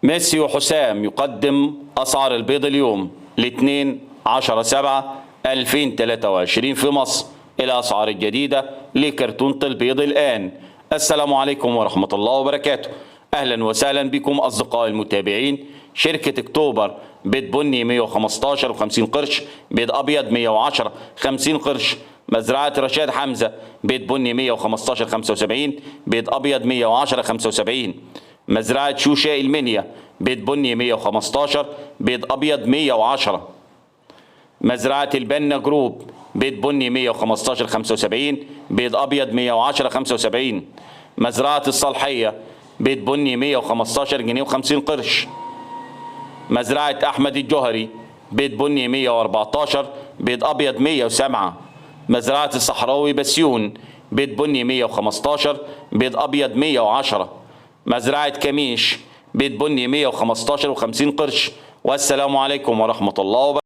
ميسي حسام يقدم أسعار البيض اليوم ل2 10/7/2023 في مصر. الأسعار الجديدة لكرتونة البيض الآن. السلام عليكم ورحمة الله وبركاته. أهلا وسهلا بكم أصدقائي المتابعين. شركة أكتوبر بيض بني 115 و50 قرش، بيض أبيض 110 50 قرش. مزرعة رشاد حمزة بيض بني 115 75، بيض أبيض 110 75. مزرعة شوشة المنيا بيض بني 115، بيض أبيض 110. مزرعة البنا جروب بيض بني 115 75، بيض أبيض 110 75. مزرعة الصالحية بيض بني 115 جنيه و50 قرش. مزرعة أحمد الجوهري بيض بني 114، بيض أبيض 107. مزرعة الصحراوي بسيون بيض بني 115، بيض أبيض 110. مزرعة كميش بيض بني 115 و50 قرش. والسلام عليكم ورحمة الله وبركاته.